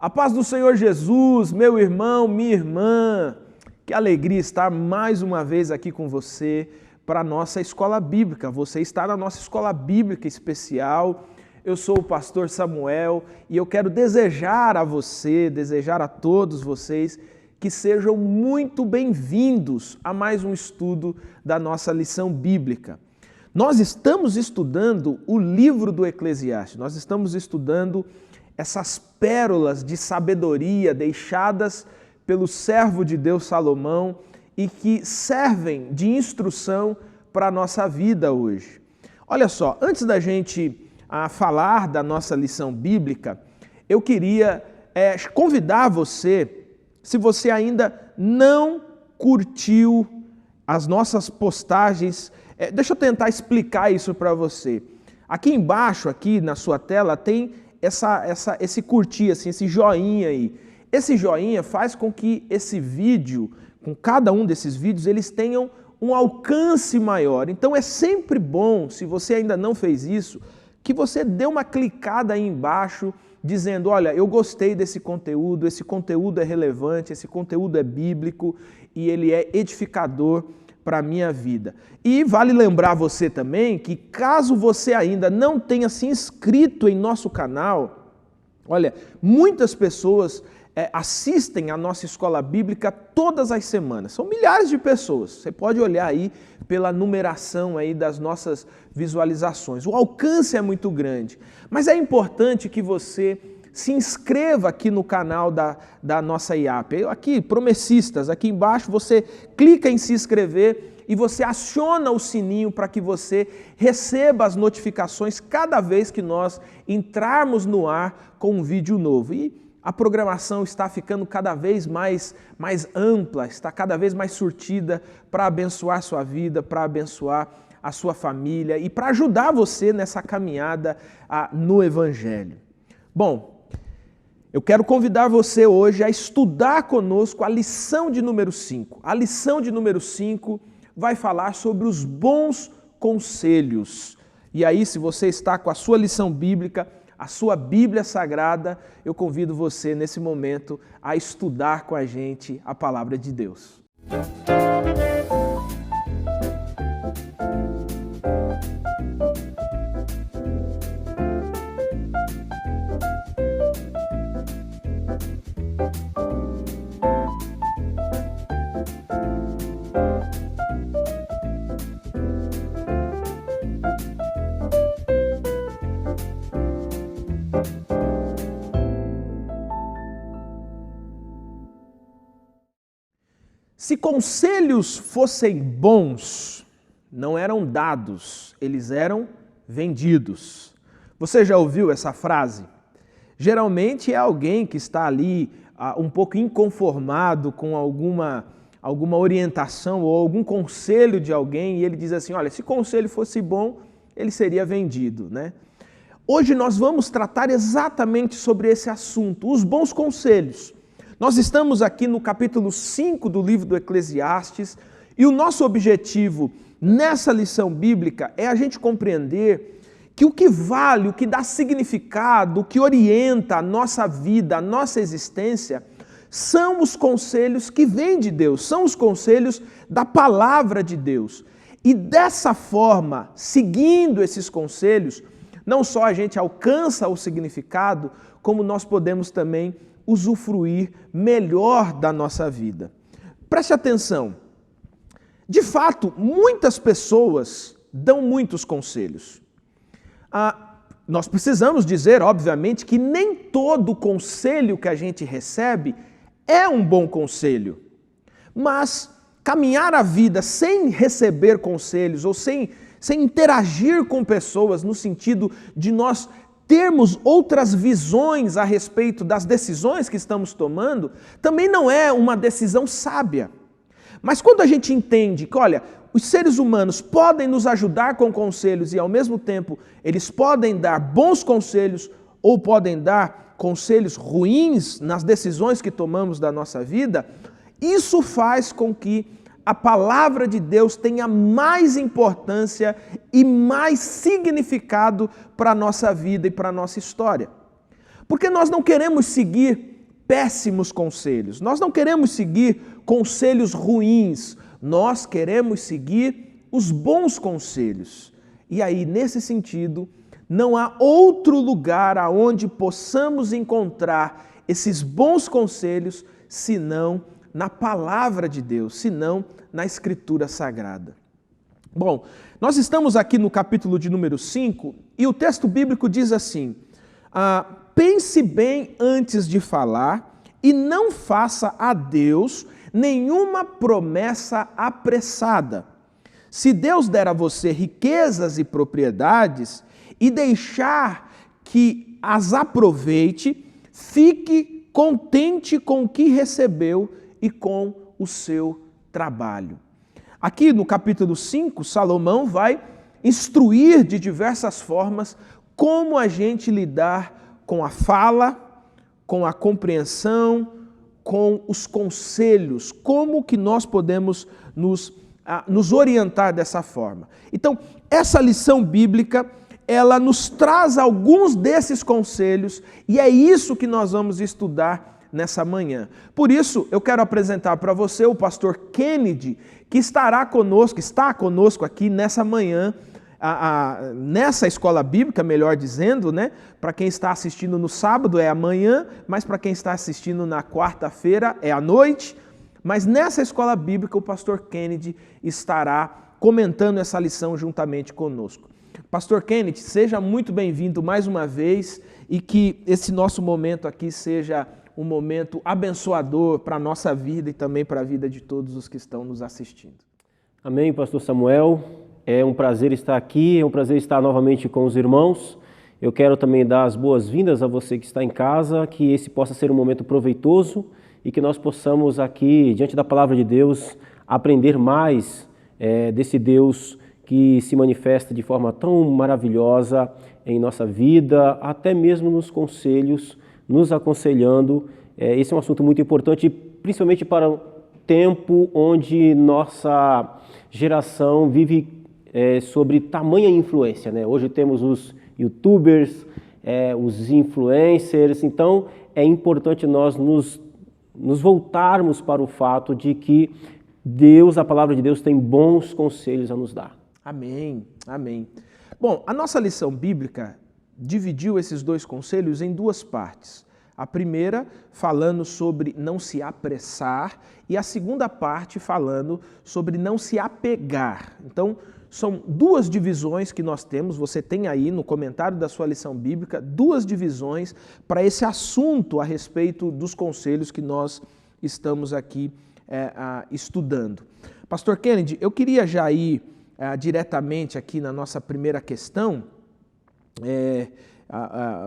A paz do Senhor Jesus, meu irmão, minha irmã. Que alegria estar mais uma vez aqui com você para a nossa escola bíblica. Você está na nossa escola bíblica especial. Eu sou o pastor Samuel e eu quero desejar a você, desejar a todos vocês que sejam muito bem-vindos a mais um estudo da nossa lição bíblica. Nós estamos estudando o livro do Eclesiastes, nós estamos estudando essas pérolas de sabedoria deixadas pelo servo de Deus Salomão e que servem de instrução para a nossa vida hoje. Olha só, antes da gente falar da nossa lição bíblica, eu queria convidar você, se você ainda não curtiu as nossas postagens, deixa eu tentar explicar isso para você. Aqui embaixo, aqui na sua tela, tem esse curtir, assim, esse joinha aí. Esse joinha faz com que esse vídeo, com cada um desses vídeos, eles tenham um alcance maior. Então é sempre bom, se você ainda não fez isso, que você dê uma clicada aí embaixo, dizendo, olha, eu gostei desse conteúdo, esse conteúdo é relevante, esse conteúdo é bíblico e ele é edificador para a minha vida. E vale lembrar você também que caso você ainda não tenha se inscrito em nosso canal, olha, muitas pessoas assistem a nossa escola bíblica todas as semanas. São milhares de pessoas. Você pode olhar aí pela numeração aí das nossas visualizações. O alcance é muito grande. Mas é importante que você se inscreva aqui no canal da nossa IAP. Aqui, Promessistas, aqui embaixo você clica em se inscrever e você aciona o sininho para que você receba as notificações cada vez que nós entrarmos no ar com um vídeo novo. E a programação está ficando cada vez mais ampla, está cada vez mais surtida para abençoar a sua vida, para abençoar a sua família e para ajudar você nessa caminhada no Evangelho. Bom, eu quero convidar você hoje a estudar conosco a lição de número 5. A lição de número 5 vai falar sobre os bons conselhos. E aí, se você está com a sua lição bíblica, a sua Bíblia Sagrada, eu convido você nesse momento a estudar com a gente a Palavra de Deus. Se conselhos fossem bons, não eram dados, eles eram vendidos. Você já ouviu essa frase? Geralmente é alguém que está ali um pouco inconformado com alguma orientação ou algum conselho de alguém e ele diz assim, olha, se conselho fosse bom, ele seria vendido, né? Hoje nós vamos tratar exatamente sobre esse assunto, os bons conselhos. Nós estamos aqui no capítulo 5 do livro do Eclesiastes e o nosso objetivo nessa lição bíblica é a gente compreender que o que vale, o que dá significado, o que orienta a nossa vida, a nossa existência, são os conselhos que vêm de Deus, são os conselhos da palavra de Deus. E dessa forma, seguindo esses conselhos, não só a gente alcança o significado, como nós podemos também usufruir melhor da nossa vida. Preste atenção. De fato, muitas pessoas dão muitos conselhos. Nós precisamos dizer, obviamente, que nem todo conselho que a gente recebe é um bom conselho. Mas caminhar a vida sem receber conselhos ou sem interagir com pessoas no sentido de nós termos outras visões a respeito das decisões que estamos tomando, também não é uma decisão sábia. Mas quando a gente entende que, olha, os seres humanos podem nos ajudar com conselhos e, ao mesmo tempo, eles podem dar bons conselhos ou podem dar conselhos ruins nas decisões que tomamos da nossa vida, isso faz com que a palavra de Deus tenha mais importância e mais significado para a nossa vida e para a nossa história. Porque nós não queremos seguir péssimos conselhos, nós não queremos seguir conselhos ruins, nós queremos seguir os bons conselhos. E aí, nesse sentido, não há outro lugar aonde possamos encontrar esses bons conselhos senão na palavra de Deus, senão na Escritura Sagrada. Bom, nós estamos aqui no capítulo de número 5 e o texto bíblico diz assim: pense bem antes de falar e não faça a Deus nenhuma promessa apressada. Se Deus der a você riquezas e propriedades e deixar que as aproveite, fique contente com o que recebeu e com o seu trabalho. Aqui no capítulo 5, Salomão vai instruir de diversas formas como a gente lidar com a fala, com a compreensão, com os conselhos, como que nós podemos nos orientar dessa forma. Então, essa lição bíblica, ela nos traz alguns desses conselhos e é isso que nós vamos estudar nessa manhã. Por isso, eu quero apresentar para você o pastor Kennedy, que está conosco aqui nessa manhã, nessa escola bíblica, melhor dizendo, né? Para quem está assistindo no sábado é amanhã, mas para quem está assistindo na quarta-feira é à noite. Mas nessa escola bíblica o pastor Kennedy estará comentando essa lição juntamente conosco. Pastor Kennedy, seja muito bem-vindo mais uma vez e que esse nosso momento aqui seja um momento abençoador para a nossa vida e também para a vida de todos os que estão nos assistindo. Amém, pastor Samuel. É um prazer estar aqui, é um prazer estar novamente com os irmãos. Eu quero também dar as boas-vindas a você que está em casa, que esse possa ser um momento proveitoso e que nós possamos aqui, diante da palavra de Deus, aprender mais desse Deus que se manifesta de forma tão maravilhosa em nossa vida, até mesmo nos conselhos, nos aconselhando. Esse é um assunto muito importante, principalmente para o tempo onde nossa geração vive sobre tamanha influência, né? Hoje temos os youtubers, os influencers, então é importante nós nos voltarmos para o fato de que Deus, a palavra de Deus, tem bons conselhos a nos dar. Amém, amém. Bom, a nossa lição bíblica dividiu esses dois conselhos em duas partes. A primeira falando sobre não se apressar e a segunda parte falando sobre não se apegar. Então, são duas divisões que nós temos, você tem aí no comentário da sua lição bíblica, duas divisões para esse assunto a respeito dos conselhos que nós estamos aqui estudando. Pastor Kennedy, eu queria já ir diretamente aqui na nossa primeira questão.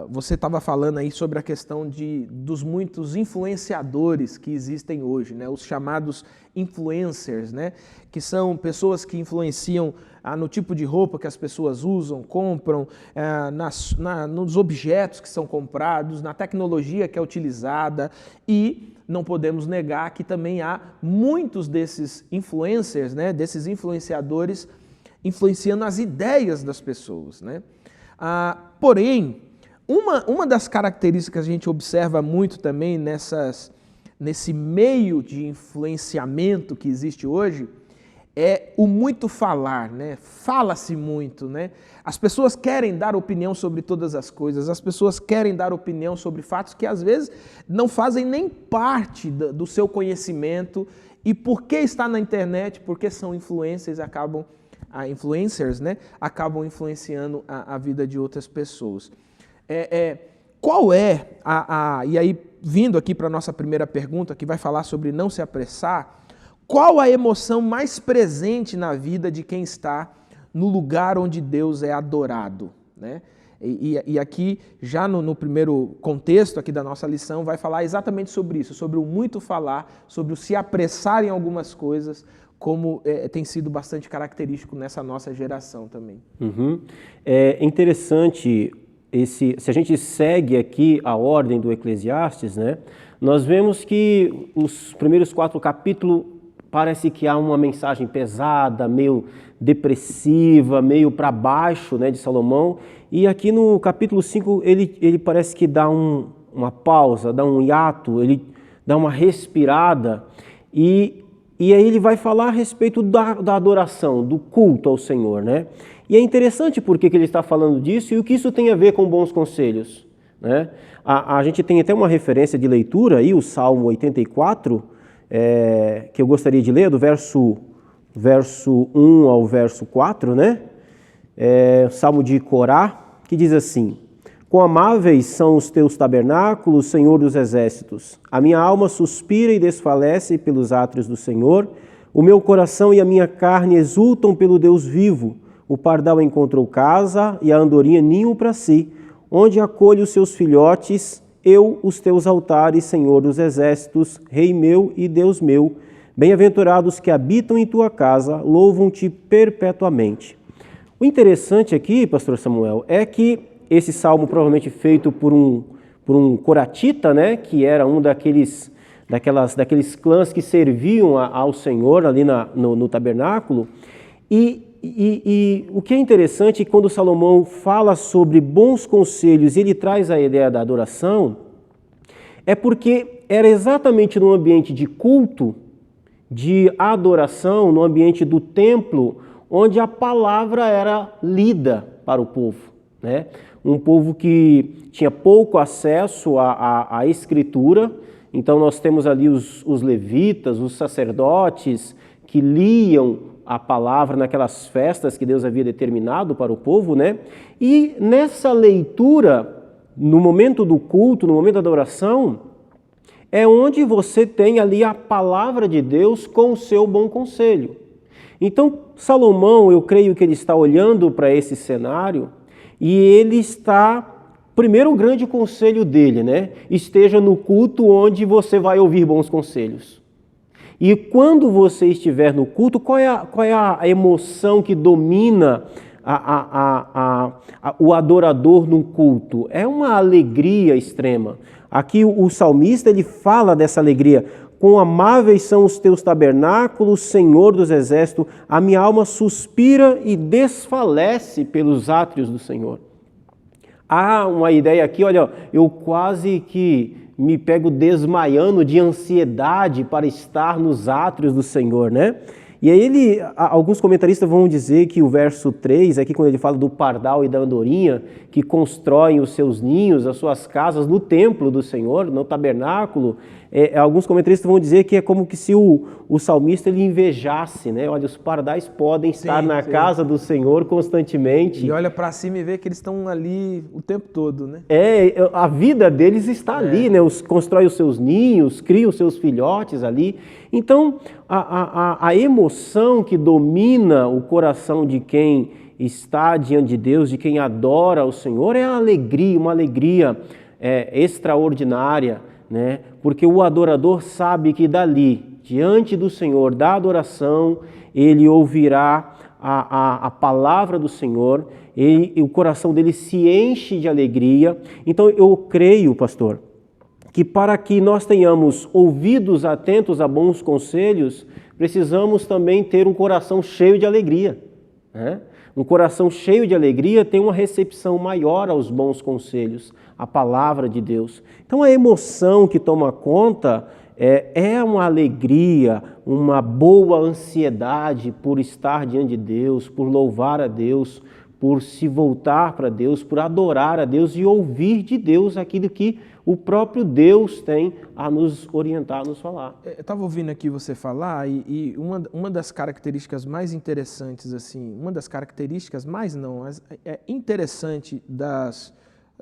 Você estava falando aí sobre a questão dos muitos influenciadores que existem hoje, né? Os chamados influencers, né? Que são pessoas que influenciam no tipo de roupa que as pessoas usam, compram, nos objetos que são comprados, na tecnologia que é utilizada, e não podemos negar que também há muitos desses influencers, né? Desses influenciadores influenciando as ideias das pessoas, né? Porém, uma das características que a gente observa muito também nesse meio de influenciamento que existe hoje é o muito falar, né? Fala-se muito, né? As pessoas querem dar opinião sobre todas as coisas, as pessoas querem dar opinião sobre fatos que às vezes não fazem nem parte do seu conhecimento e porque está na internet, porque são influencers, influencers, né, acabam influenciando a vida de outras pessoas. Qual é e aí, vindo aqui para a nossa primeira pergunta, que vai falar sobre não se apressar, qual a emoção mais presente na vida de quem está no lugar onde Deus é adorado, né? E aqui, já no primeiro contexto aqui da nossa lição, vai falar exatamente sobre isso, sobre o muito falar, sobre o se apressar em algumas coisas, como tem sido bastante característico nessa nossa geração também. Uhum. É interessante, se a gente segue aqui a ordem do Eclesiastes, né, nós vemos que os primeiros 4 capítulos parece que há uma mensagem pesada, meio depressiva, meio para baixo, né, de Salomão, E aqui no capítulo 5 ele parece que dá uma pausa, dá um hiato, ele dá uma respirada e aí ele vai falar a respeito da adoração, do culto ao Senhor, né? E é interessante porque que ele está falando disso e o que isso tem a ver com bons conselhos, né? A gente tem até uma referência de leitura aí, o Salmo 84, que eu gostaria de ler, do verso 1 ao verso 4, né? Salmo de Corá, que diz assim: Quão amáveis são os teus tabernáculos, Senhor dos exércitos. A minha alma suspira e desfalece pelos átrios do Senhor. O meu coração e a minha carne exultam pelo Deus vivo. O pardal encontrou casa e a andorinha ninho para si, onde acolhe os seus filhotes, eu os teus altares, Senhor dos exércitos, Rei meu e Deus meu. Bem-aventurados que habitam em tua casa, louvam-te perpetuamente. O interessante aqui, pastor Samuel, é que esse salmo provavelmente feito por um coratita, né, que era um daqueles clãs que serviam ao Senhor ali no tabernáculo. E o que é interessante, quando Salomão fala sobre bons conselhos e ele traz a ideia da adoração, é porque era exatamente no ambiente de culto, de adoração, no ambiente do templo, onde a palavra era lida para o povo, né? Um povo que tinha pouco acesso à escritura, então nós temos ali os levitas, os sacerdotes, que liam a palavra naquelas festas que Deus havia determinado para o povo, né? E nessa leitura, no momento do culto, no momento da adoração, é onde você tem ali a palavra de Deus com o seu bom conselho. Então, Salomão, eu creio que ele está olhando para esse cenário e ele está, primeiro, o grande conselho dele, né? Esteja no culto onde você vai ouvir bons conselhos. E quando você estiver no culto, qual é a emoção que domina o adorador no culto? É uma alegria extrema. Aqui o salmista ele fala dessa alegria. Quão amáveis são os teus tabernáculos, Senhor dos exércitos, a minha alma suspira e desfalece pelos átrios do Senhor. Há uma ideia aqui, olha, eu quase que me pego desmaiando de ansiedade para estar nos átrios do Senhor, né? E aí alguns comentaristas vão dizer que o verso 3, aqui quando ele fala do pardal e da andorinha, que constroem os seus ninhos, as suas casas no templo do Senhor, no tabernáculo, alguns comentaristas vão dizer que é como que se o salmista ele invejasse, né? Olha, os pardais podem estar na casa do Senhor constantemente. E olha para cima e vê que eles estão ali o tempo todo, né? A vida deles está ali, né? Constrói os seus ninhos, cria os seus filhotes ali. Então, a emoção que domina o coração de quem está diante de Deus, de quem adora o Senhor, é a alegria, uma alegria extraordinária, né? Porque o adorador sabe que dali, diante do Senhor, da adoração, ele ouvirá a palavra do Senhor, e o coração dele se enche de alegria. Então eu creio, pastor, que para que nós tenhamos ouvidos atentos a bons conselhos, precisamos também ter um coração cheio de alegria, né? Um coração cheio de alegria tem uma recepção maior aos bons conselhos, à palavra de Deus. Então a emoção que toma conta é uma alegria, uma boa ansiedade por estar diante de Deus, por louvar a Deus, por se voltar para Deus, por adorar a Deus e ouvir de Deus aquilo que o próprio Deus tem a nos orientar, a nos falar. Eu estava ouvindo aqui você falar e uma das características mais interessantes, assim, uma das características mais não, mas é interessante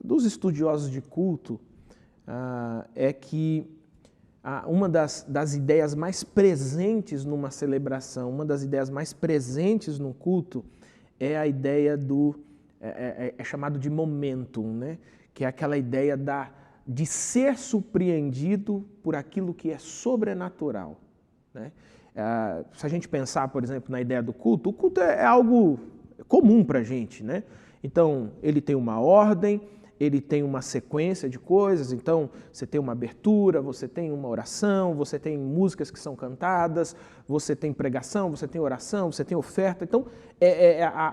dos estudiosos de culto é que uma das ideias mais presentes numa celebração, uma das ideias mais presentes no culto é a ideia é chamado de momentum, né? Que é aquela ideia de ser surpreendido por aquilo que é sobrenatural, né? Se a gente pensar, por exemplo, na ideia do culto, o culto é algo comum para a gente, né? Então, ele tem uma ordem, ele tem uma sequência de coisas, então você tem uma abertura, você tem uma oração, você tem músicas que são cantadas, você tem pregação, você tem oração, você tem oferta. Então,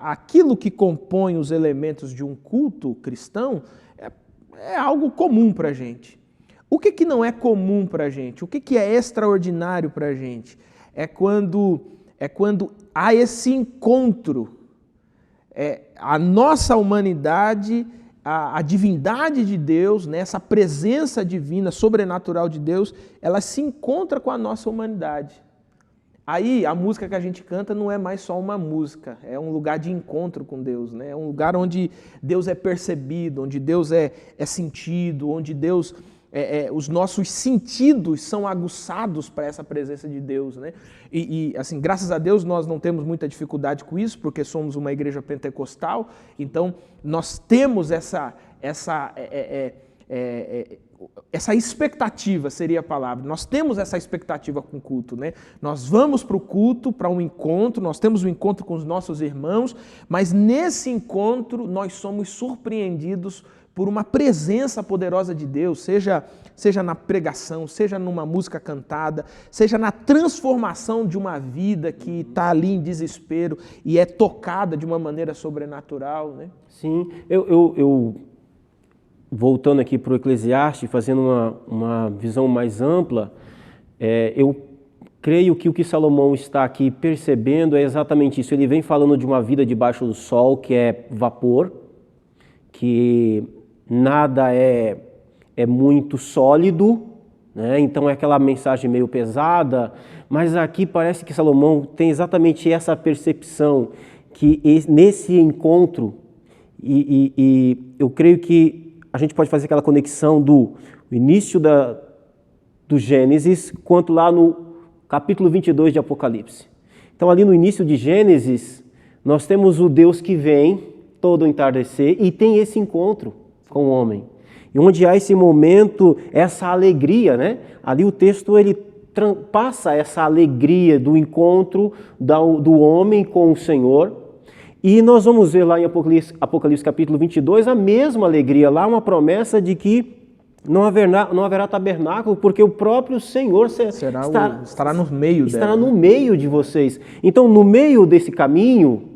aquilo que compõe os elementos de um culto cristão é algo comum para a gente. O que não é comum para a gente? O que é extraordinário para a gente? É quando há esse encontro. A nossa humanidade, a divindade de Deus, né, essa presença divina, sobrenatural de Deus, ela se encontra com a nossa humanidade. Aí a música que a gente canta não é mais só uma música, é um lugar de encontro com Deus, né? É um lugar onde Deus é percebido, onde Deus é sentido, onde Deus... os nossos sentidos são aguçados para essa presença de Deus, né? E assim, graças a Deus nós não temos muita dificuldade com isso, porque somos uma igreja pentecostal, então nós temos essa expectativa, seria a palavra. Nós temos essa expectativa com o culto, né? Nós vamos para o culto, para um encontro, nós temos um encontro com os nossos irmãos, mas nesse encontro nós somos surpreendidos por uma presença poderosa de Deus, seja na pregação, seja numa música cantada, seja na transformação de uma vida que está ali em desespero e é tocada de uma maneira sobrenatural, né? Sim, eu voltando aqui para o Eclesiastes, fazendo uma visão mais ampla, eu creio que o que Salomão está aqui percebendo é exatamente isso. Ele vem falando de uma vida debaixo do sol, que é vapor, que nada é muito sólido, né? Então é aquela mensagem meio pesada, mas aqui parece que Salomão tem exatamente essa percepção, que nesse encontro, e eu creio que a gente pode fazer aquela conexão do início do Gênesis, quanto lá no capítulo 22 de Apocalipse. Então ali no início de Gênesis, nós temos o Deus que vem todo entardecer e tem esse encontro com o homem. E onde há esse momento, essa alegria, né? Ali o texto ele passa essa alegria do encontro do homem com o Senhor. E nós vamos ver lá em Apocalipse capítulo 22 a mesma alegria, lá uma promessa de que não haverá tabernáculo, porque o próprio Senhor estará no meio dela. Estará no meio de vocês. Então, no meio desse caminho,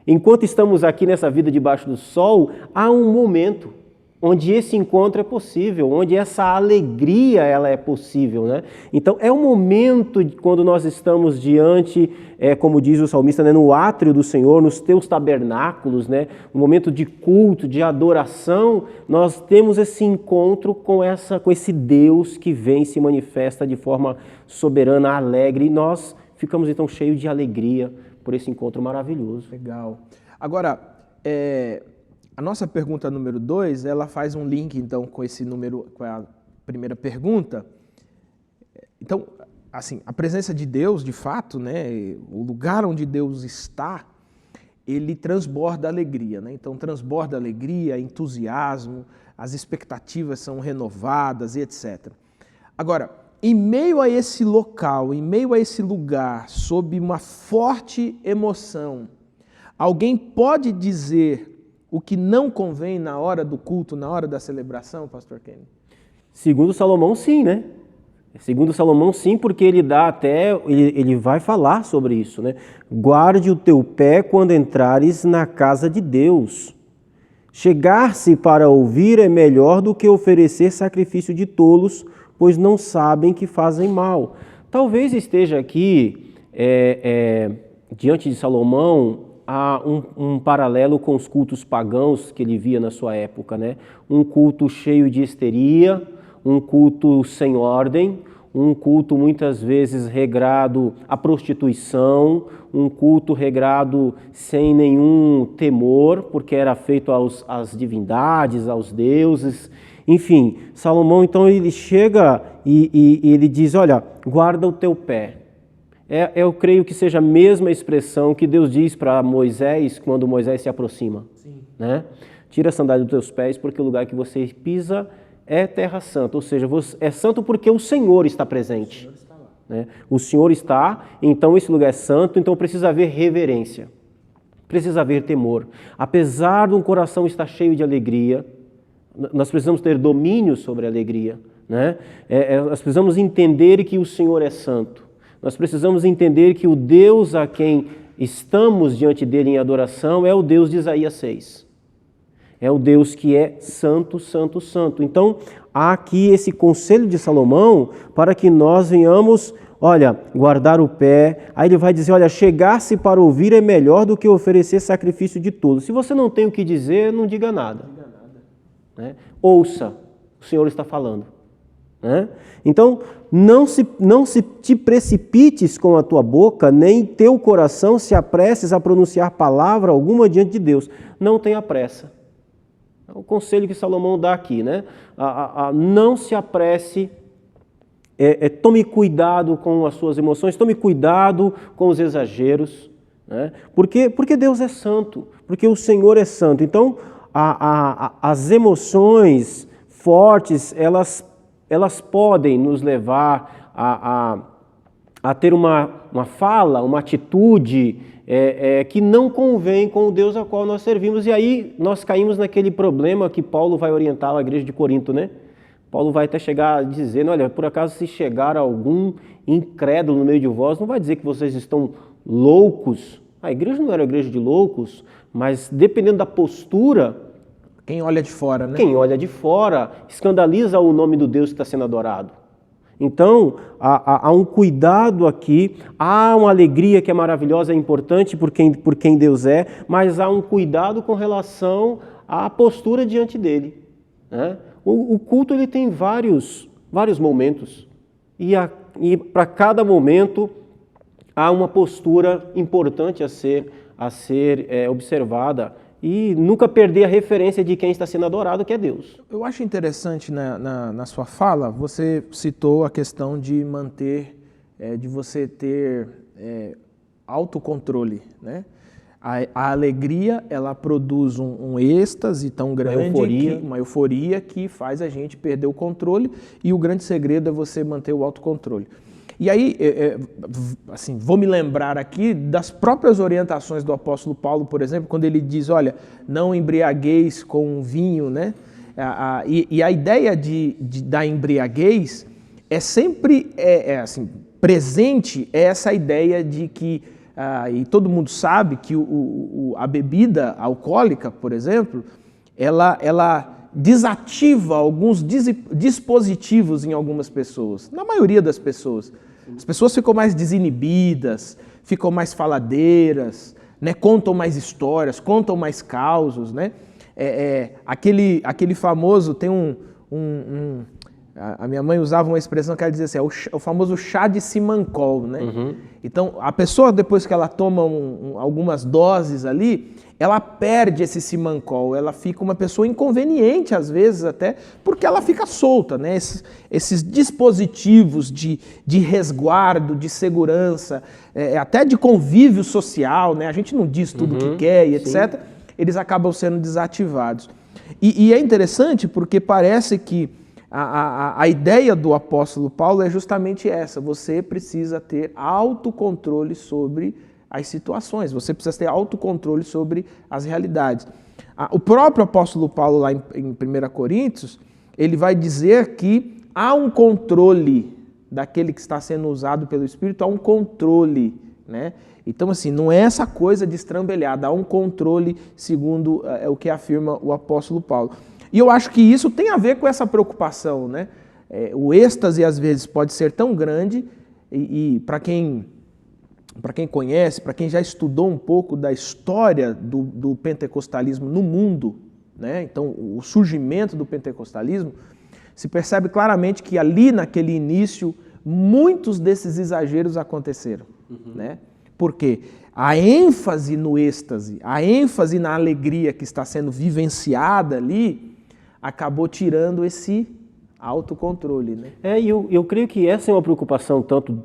enquanto estamos aqui nessa vida debaixo do sol, há um momento onde esse encontro é possível, onde essa alegria ela é possível, né? Então é um momento quando nós estamos diante, como diz o salmista, né, no átrio do Senhor, nos teus tabernáculos, né? Um momento de culto, de adoração, nós temos esse encontro com esse Deus que vem e se manifesta de forma soberana, alegre, e nós ficamos então cheios de alegria por esse encontro maravilhoso. Legal. Agora, a nossa pergunta número 2, ela faz um link, então, com a primeira pergunta. Então, assim, a presença de Deus, de fato, né, o lugar onde Deus está, ele transborda alegria, né? Então, transborda alegria, entusiasmo, as expectativas são renovadas e etc. Agora, em meio a esse local, em meio a esse lugar, sob uma forte emoção, alguém pode dizer o que não convém na hora do culto, na hora da celebração, pastor Kenny? Segundo Salomão, sim, né? Segundo Salomão, sim, porque ele vai falar sobre isso, né? Guarde o teu pé quando entrares na casa de Deus. Chegar-se para ouvir é melhor do que oferecer sacrifício de tolos, pois não sabem que fazem mal. Talvez esteja aqui, diante de Salomão, há um paralelo com os cultos pagãos que ele via na sua época, né? Um culto cheio de histeria, um culto sem ordem, um culto muitas vezes regrado à prostituição, um culto regrado sem nenhum temor, porque era feito às divindades, aos deuses. Enfim, Salomão então ele chega e ele diz, olha, guarda o teu pé. Eu creio que seja a mesma expressão que Deus diz para Moisés quando Moisés se aproxima. Sim. Né? Tira a sandália dos teus pés, porque o lugar que você pisa é terra santa. Ou seja, é santo porque o Senhor está presente. O Senhor está lá. Né? O Senhor está, então esse lugar é santo, então precisa haver reverência. Precisa haver temor. Apesar de um coração estar cheio de alegria, Nós precisamos ter domínio sobre a alegria, né? Nós precisamos entender que o Senhor é santo. Nós precisamos entender que o Deus a quem estamos diante dele em adoração é o Deus de Isaías 6. É o Deus que é santo, santo, santo. Então, há aqui esse conselho de Salomão para que nós venhamos, olha, guardar o pé. Aí ele vai dizer, olha, chegar-se para ouvir é melhor do que oferecer sacrifício de tolos. Se você não tem o que dizer, não diga nada. Né? Ouça, o Senhor está falando. Né? Então, não se te precipites com a tua boca, nem teu coração se apresses a pronunciar palavra alguma diante de Deus. Não tenha pressa. É o conselho que Salomão dá aqui, né? Não se apresse, tome cuidado com as suas emoções, tome cuidado com os exageros, né? Porque Deus é santo, porque o Senhor é santo. Então, as emoções fortes, elas podem nos levar a ter uma fala, uma atitude que não convém com o Deus ao qual nós servimos. E aí nós caímos naquele problema que Paulo vai orientar a igreja de Corinto, né? Paulo vai até chegar dizendo, olha, por acaso se chegar algum incrédulo no meio de vós, não vai dizer que vocês estão loucos. A igreja não era a igreja de loucos, mas dependendo da postura... Quem olha de fora, né? Quem olha de fora escandaliza o nome do Deus que está sendo adorado. Então, há um cuidado aqui, há uma alegria que é maravilhosa, é importante por quem Deus é, mas há um cuidado com relação à postura diante dele. Né? O culto ele tem vários momentos, e para cada momento há uma postura importante a ser observada, e nunca perder a referência de quem está sendo adorado, que é Deus. Eu acho interessante na sua fala, você citou a questão de manter, de você ter autocontrole, né? A alegria, ela produz um êxtase tão grande, uma euforia que faz a gente perder o controle, e o grande segredo é você manter o autocontrole. E aí, assim, vou me lembrar aqui das próprias orientações do apóstolo Paulo, por exemplo, quando ele diz, olha, não embriagueis com vinho, né? E a ideia da embriaguez é sempre assim, presente, essa ideia de que, e todo mundo sabe que a bebida alcoólica, por exemplo, ela desativa alguns dispositivos em algumas pessoas, na maioria das pessoas. As pessoas ficam mais desinibidas, ficam mais faladeiras, né? Contam mais histórias, contam mais causos, né? Aquele famoso, tem a minha mãe usava uma expressão que ela dizia assim, o famoso chá de simancol, né? Uhum. Então, a pessoa, depois que ela toma algumas doses ali, ela perde esse simancol, ela fica uma pessoa inconveniente, às vezes até, porque ela fica solta, né? Esses dispositivos de resguardo, de segurança, até de convívio social, né? A gente não diz tudo o que quer e etc., sim. Eles acabam sendo desativados. E é interessante porque parece que a ideia do apóstolo Paulo é justamente essa, você precisa ter autocontrole sobre as situações, você precisa ter autocontrole sobre as realidades. O próprio apóstolo Paulo, lá em 1 Coríntios, ele vai dizer que há um controle daquele que está sendo usado pelo Espírito, há um controle, né? Então, assim, não é essa coisa destrambelhada, há um controle segundo o que afirma o apóstolo Paulo. E eu acho que isso tem a ver com essa preocupação, né? O êxtase, às vezes, pode ser tão grande, e para quem conhece, para quem já estudou um pouco da história do pentecostalismo no mundo, né? Então, o surgimento do pentecostalismo, se percebe claramente que ali, naquele início, muitos desses exageros aconteceram, né? Porque a ênfase no êxtase, a ênfase na alegria que está sendo vivenciada ali, acabou tirando esse autocontrole, né? E eu creio que essa é uma preocupação tanto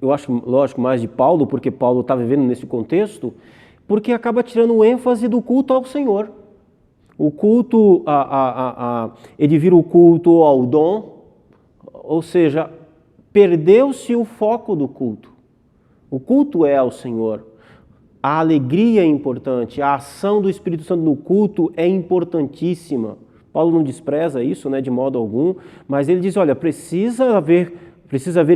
eu acho, lógico, mais de Paulo, porque Paulo está vivendo nesse contexto, porque acaba tirando o ênfase do culto ao Senhor. O culto, ele vira o culto ao dom, ou seja, perdeu-se o foco do culto. O culto é ao Senhor. A alegria é importante, a ação do Espírito Santo no culto é importantíssima. Paulo não despreza isso, né, de modo algum, mas ele diz, olha, precisa haver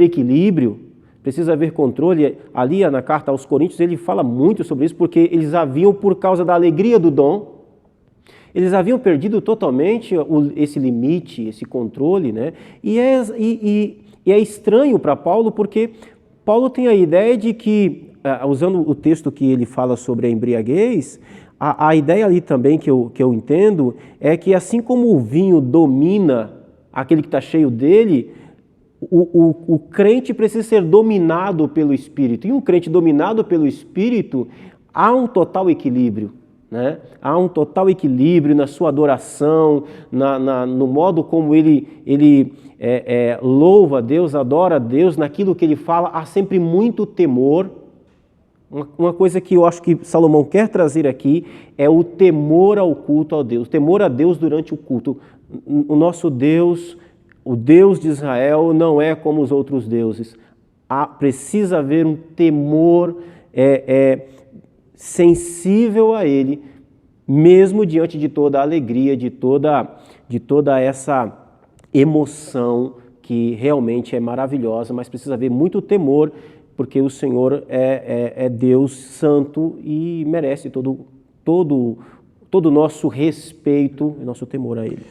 equilíbrio, precisa haver controle. Ali na carta aos Coríntios ele fala muito sobre isso, porque eles haviam, por causa da alegria do dom, eles haviam perdido totalmente esse limite, esse controle, né? E é estranho para Paulo, porque Paulo tem a ideia de que, usando o texto que ele fala sobre a embriaguez, a ideia ali também que eu entendo é que assim como o vinho domina aquele que está cheio dele, o crente precisa ser dominado pelo Espírito. E um crente dominado pelo Espírito, há um total equilíbrio. Né? Há um total equilíbrio na sua adoração, no modo como ele louva a Deus, adora a Deus, naquilo que ele fala, há sempre muito temor. Uma coisa que eu acho que Salomão quer trazer aqui é o temor ao culto a Deus, temor a Deus durante o culto. O nosso Deus, o Deus de Israel, não é como os outros deuses. Precisa haver um temor sensível a Ele, mesmo diante de toda a alegria, de toda essa emoção que realmente é maravilhosa, mas precisa haver muito temor, porque o Senhor é Deus santo e merece todo o nosso respeito e nosso temor a Ele.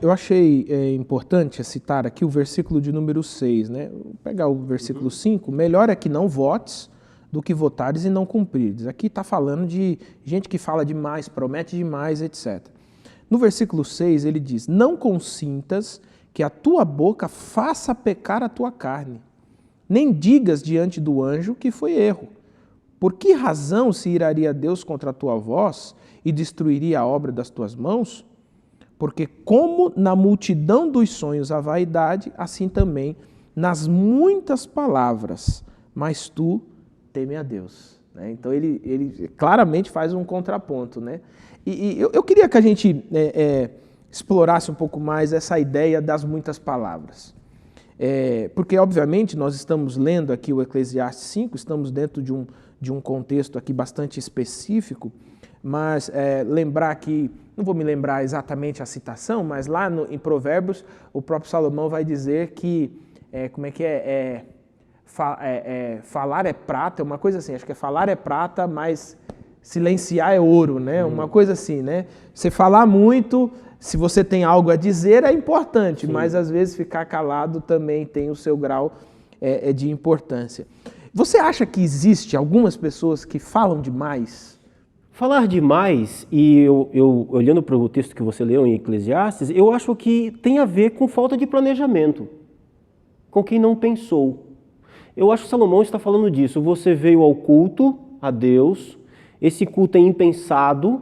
Eu achei importante citar aqui o versículo de número 6, né? Vou pegar o versículo 5, melhor é que não votes do que votares e não cumprires. Aqui está falando de gente que fala demais, promete demais, etc. No versículo 6 ele diz, não consintas que a tua boca faça pecar a tua carne, nem digas diante do anjo que foi erro. Por que razão se iraria Deus contra a tua voz e destruiria a obra das tuas mãos? Porque como na multidão dos sonhos a vaidade, assim também nas muitas palavras, mas tu teme a Deus. Né? Então ele claramente faz um contraponto. Né? E eu queria que a gente explorasse um pouco mais essa ideia das muitas palavras. Porque, obviamente, nós estamos lendo aqui o Eclesiastes 5, estamos dentro de um contexto aqui bastante específico, mas lembrar aqui, não vou me lembrar exatamente a citação, mas lá em Provérbios, o próprio Salomão vai dizer que, falar é prata, uma coisa assim, acho que falar é prata, mas silenciar é ouro, né? Uma coisa assim, né? Você falar muito, se você tem algo a dizer, é importante, mas às vezes ficar calado também tem o seu grau de importância. Você acha que existe algumas pessoas que falam demais? Falar demais, e eu olhando para o texto que você leu em Eclesiastes, eu acho que tem a ver com falta de planejamento, com quem não pensou. Eu acho que Salomão está falando disso. Você veio ao culto a Deus, esse culto é impensado,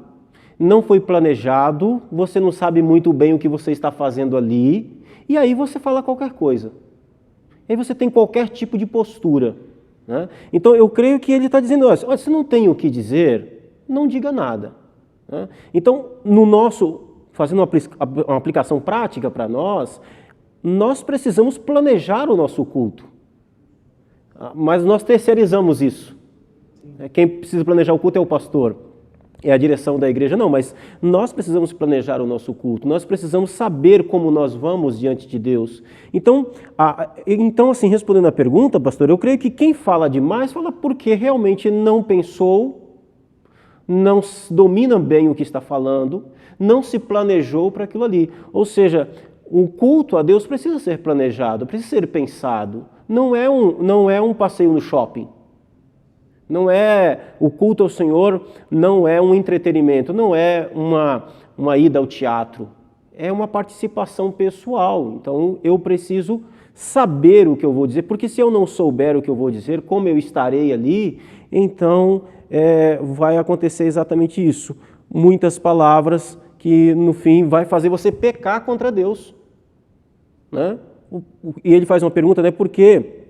não foi planejado, você não sabe muito bem o que você está fazendo ali, e aí você fala qualquer coisa. Aí você tem qualquer tipo de postura. Né? Então eu creio que ele está dizendo, olha, se não tem o que dizer, não diga nada. Né? Então, fazendo uma aplicação prática para nós precisamos planejar o nosso culto. Mas nós terceirizamos isso. Quem precisa planejar o culto é o pastor, é a direção da igreja. Não, mas nós precisamos planejar o nosso culto, nós precisamos saber como nós vamos diante de Deus. Então assim, respondendo a pergunta, pastor, eu creio que quem fala demais fala porque realmente não pensou, não domina bem o que está falando, não se planejou para aquilo ali. Ou seja, o culto a Deus precisa ser planejado, precisa ser pensado. Não é um passeio no shopping. O culto ao Senhor não é um entretenimento, não é uma ida ao teatro. É uma participação pessoal. Então eu preciso saber o que eu vou dizer, porque se eu não souber o que eu vou dizer, como eu estarei ali, então vai acontecer exatamente isso. Muitas palavras que no fim vai fazer você pecar contra Deus. Né? E ele faz uma pergunta, né? Por que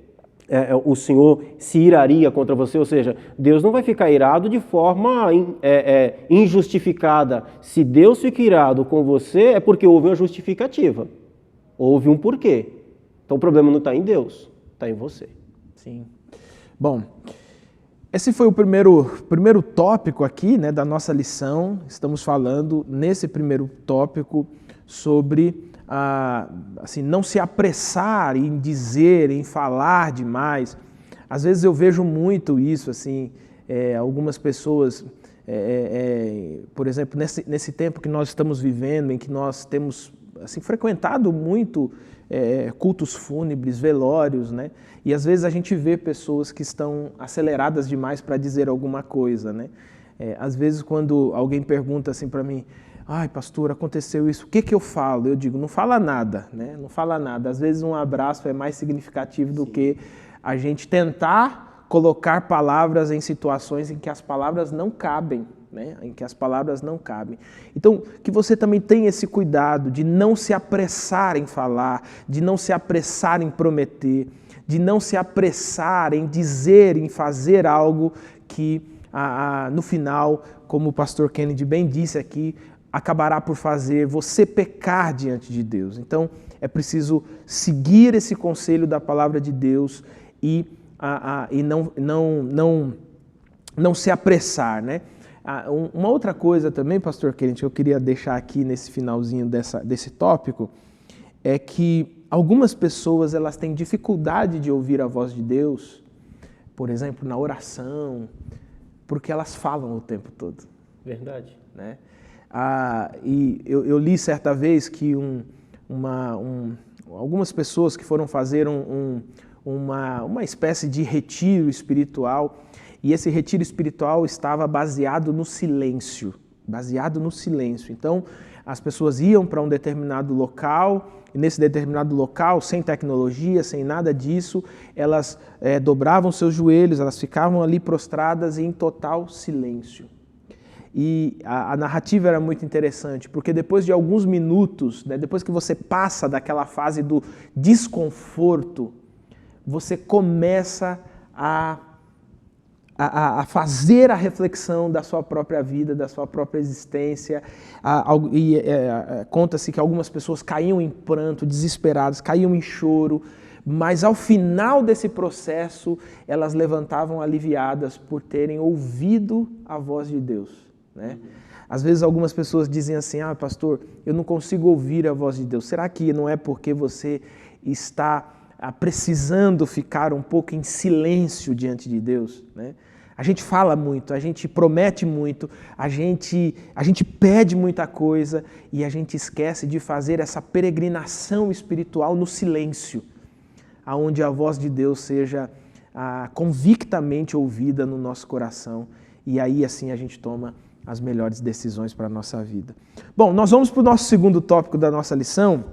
o Senhor se iraria contra você? Ou seja, Deus não vai ficar irado de forma injustificada. Se Deus fica irado com você, é porque houve uma justificativa. Houve um porquê. Então o problema não está em Deus, está em você. Sim. Bom, esse foi o primeiro tópico aqui, né, da nossa lição. Estamos falando nesse primeiro tópico sobre assim, não se apressar em dizer, em falar demais. Às vezes eu vejo muito isso, assim, algumas pessoas, por exemplo, nesse tempo que nós estamos vivendo, em que nós temos assim, frequentado muito cultos fúnebres, velórios, né? E às vezes a gente vê pessoas que estão aceleradas demais para dizer alguma coisa, né? Às vezes quando alguém pergunta assim para mim, ai pastor, aconteceu isso, o que eu falo? Eu digo, não fala nada, né? Não fala nada. Às vezes um abraço é mais significativo do que a gente tentar colocar palavras em situações em que as palavras não cabem, né? Em que as palavras não cabem. Então, que você também tenha esse cuidado de não se apressar em falar, de não se apressar em prometer, de não se apressar em dizer, em fazer algo que no final, como o pastor Kennedy bem disse aqui, acabará por fazer você pecar diante de Deus. Então, é preciso seguir esse conselho da palavra de Deus e não se apressar, né? Uma outra coisa também, pastor Kennedy, que eu queria deixar aqui nesse finalzinho desse tópico, é que algumas pessoas elas têm dificuldade de ouvir a voz de Deus, por exemplo, na oração, porque elas falam o tempo todo. Verdade. Né? E eu li certa vez que algumas pessoas que foram fazer uma espécie de retiro espiritual, e esse retiro espiritual estava baseado no silêncio. Então, as pessoas iam para um determinado local, e nesse determinado local, sem tecnologia, sem nada disso, elas dobravam seus joelhos, elas ficavam ali prostradas em total silêncio. E a narrativa era muito interessante, porque depois de alguns minutos, né, depois que você passa daquela fase do desconforto, você começa a fazer a reflexão da sua própria vida, da sua própria existência. Conta-se que algumas pessoas caíam em pranto, desesperadas, caíam em choro, mas ao final desse processo, elas levantavam aliviadas por terem ouvido a voz de Deus. Né? Às vezes algumas pessoas dizem assim, pastor, eu não consigo ouvir a voz de Deus. Será que não é porque você está precisando ficar um pouco em silêncio diante de Deus? Né? A gente fala muito, a gente promete muito, a gente pede muita coisa e a gente esquece de fazer essa peregrinação espiritual no silêncio, aonde a voz de Deus seja convictamente ouvida no nosso coração, e aí assim a gente toma as melhores decisões para a nossa vida. Bom, nós vamos para o nosso segundo tópico da nossa lição,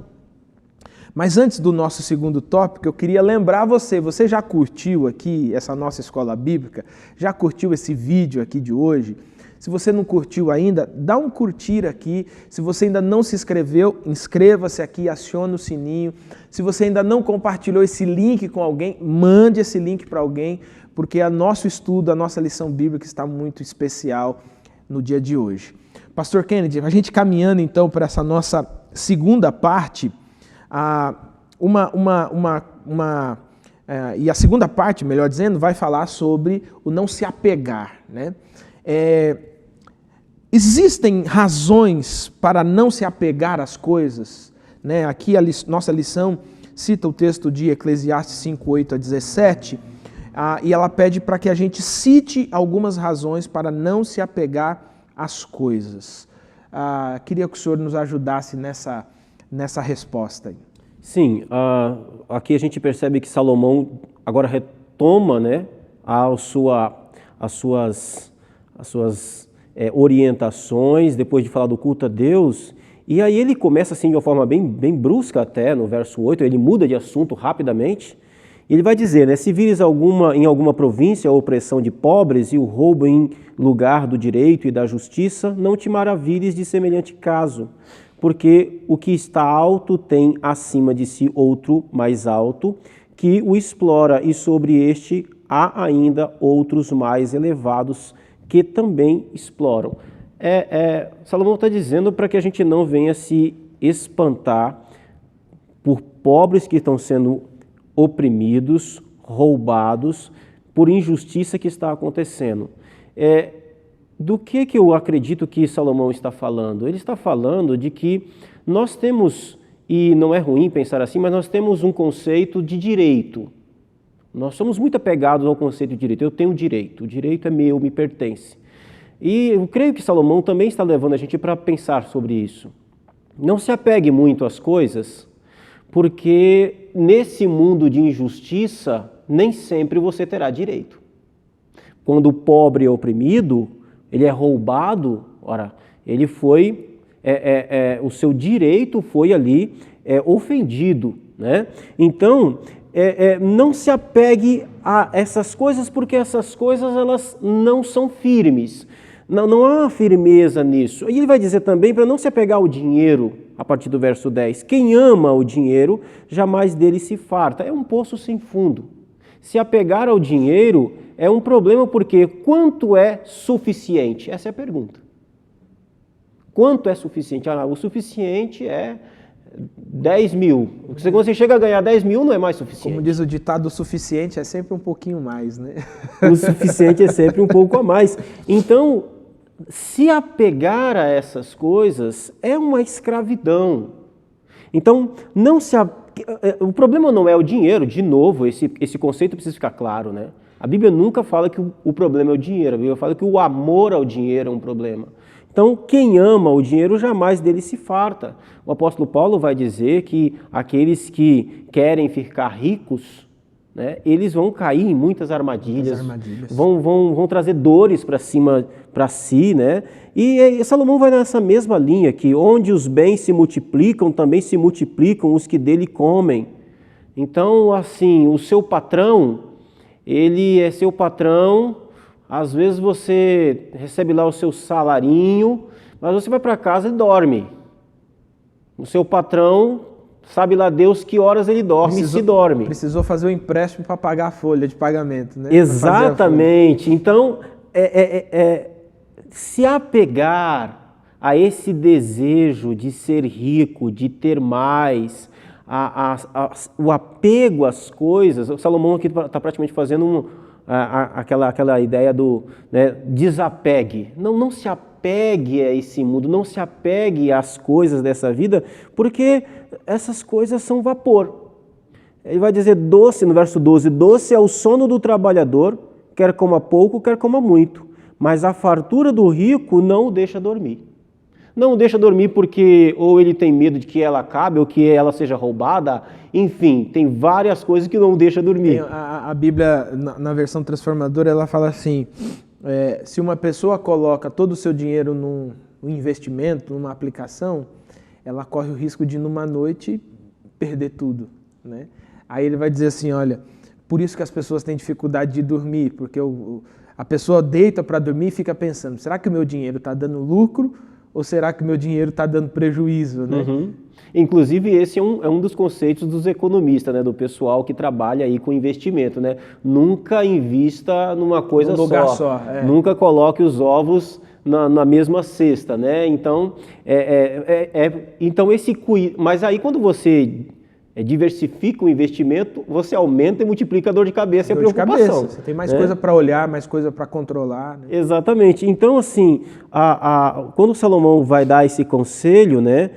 mas antes do nosso segundo tópico, eu queria lembrar você já curtiu aqui essa nossa escola bíblica? Já curtiu esse vídeo aqui de hoje? Se você não curtiu ainda, dá um curtir aqui. Se você ainda não se inscreveu, inscreva-se aqui, acione o sininho. Se você ainda não compartilhou esse link com alguém, mande esse link para alguém, porque o nosso estudo, a nossa lição bíblica está muito especial no dia de hoje. Pastor Kennedy, a gente caminhando então para essa nossa segunda parte, e a segunda parte, melhor dizendo, vai falar sobre o não se apegar, né? Existem razões para não se apegar às coisas, né? Aqui nossa lição cita o texto de Eclesiastes 5:8-17, e ela pede para que a gente cite algumas razões para não se apegar às coisas. Queria que o senhor nos ajudasse nessa resposta aí. Sim, aqui a gente percebe que Salomão agora retoma, né, as suas orientações, depois de falar do culto a Deus, e aí ele começa assim de uma forma bem brusca até, no verso 8, ele muda de assunto rapidamente, e ele vai dizer, né, se vires em alguma província a opressão de pobres e o roubo em lugar do direito e da justiça, não te maravilhes de semelhante caso, porque o que está alto tem acima de si outro mais alto, que o explora, e sobre este há ainda outros mais elevados que também exploram. Salomão está dizendo para que a gente não venha se espantar por pobres que estão sendo oprimidos, roubados, por injustiça que está acontecendo. Do que eu acredito que Salomão está falando? Ele está falando de que Nós temos, e não é ruim pensar assim, mas nós temos um conceito de direito. Nós somos muito apegados ao conceito de direito. Eu tenho direito, o direito é meu, me pertence. E eu creio que Salomão também está levando a gente para pensar sobre isso. Não se apegue muito às coisas, porque nesse mundo de injustiça, nem sempre você terá direito. Quando o pobre é oprimido, ele é roubado, ora, ele foi, o seu direito foi ali ofendido, né? Então, não se apegue a essas coisas, porque essas coisas elas não são firmes. Não há uma firmeza nisso. E ele vai dizer também para não se apegar ao dinheiro, a partir do verso 10. Quem ama o dinheiro, jamais dele se farta. É um poço sem fundo. Se apegar ao dinheiro é um problema, porque quanto é suficiente? Essa é a pergunta. Quanto é suficiente? O suficiente é 10 mil. Quando você chega a ganhar 10 mil, não é mais suficiente. Como diz o ditado, o suficiente é sempre um pouquinho mais, né? O suficiente é sempre um pouco a mais. Então, se apegar a essas coisas é uma escravidão. Então, o problema não é o dinheiro, de novo, esse conceito precisa ficar claro, né? A Bíblia nunca fala que o problema é o dinheiro, a Bíblia fala que o amor ao dinheiro é um problema. Então, quem ama o dinheiro jamais dele se farta. O apóstolo Paulo vai dizer que aqueles que querem ficar ricos, né, eles vão cair em muitas armadilhas. Vão trazer dores para si, né? E Salomão vai nessa mesma linha, que onde os bens se multiplicam, também se multiplicam os que dele comem. Então, assim, o seu patrão, ele é seu patrão. Às vezes você recebe lá o seu salarinho, mas você vai para casa e dorme. O seu patrão, sabe lá Deus que horas ele dorme e se dorme. Precisou fazer um empréstimo para pagar a folha de pagamento, né? Exatamente. Então, se apegar a esse desejo de ser rico, de ter mais, o apego às coisas, o Salomão aqui está praticamente fazendo aquela ideia do, né, desapegue. Não se apegue a esse mundo, não se apegue às coisas dessa vida, porque essas coisas são vapor. Ele vai dizer doce, no verso 12, doce é o sono do trabalhador, quer coma pouco, quer coma muito, mas a fartura do rico não o deixa dormir. Não o deixa dormir porque ou ele tem medo de que ela acabe ou que ela seja roubada. Enfim, tem várias coisas que não o deixa dormir. A Bíblia, na versão transformadora, ela fala assim, se uma pessoa coloca todo o seu dinheiro num investimento, numa aplicação, ela corre o risco de numa noite perder tudo, né? Aí ele vai dizer assim, olha, por isso que as pessoas têm dificuldade de dormir, porque a pessoa deita para dormir e fica pensando, será que o meu dinheiro está dando lucro ou será que o meu dinheiro está dando prejuízo, né? Uhum. Inclusive, esse é um dos conceitos dos economistas, né, do pessoal que trabalha aí com investimento, né? Nunca invista numa coisa só. Nunca coloque os ovos na mesma cesta, né? Então, mas aí quando você diversifica o investimento, você aumenta e multiplica a dor de cabeça e a preocupação. Você tem mais coisa para olhar, mais coisa para controlar, né? Exatamente. Então, assim, quando Salomão vai dar esse conselho, né,